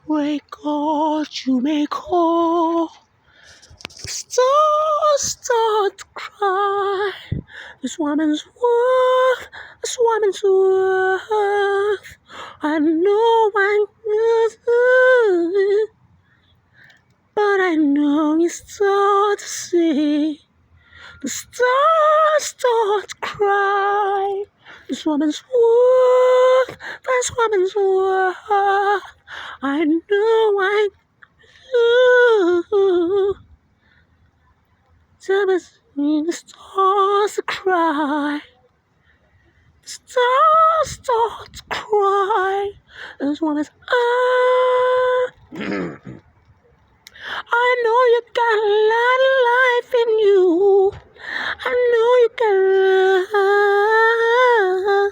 Pray God you may call. Stars start to cry. This woman's worth, this woman's worth. I know I'm good, but I know you start to see. The stars start to cry. This woman's worth, this woman's worth. I know I'm good. The stars to cry. The stars start to cry. This woman's I know you got a lot of life in you. I know you got a lot.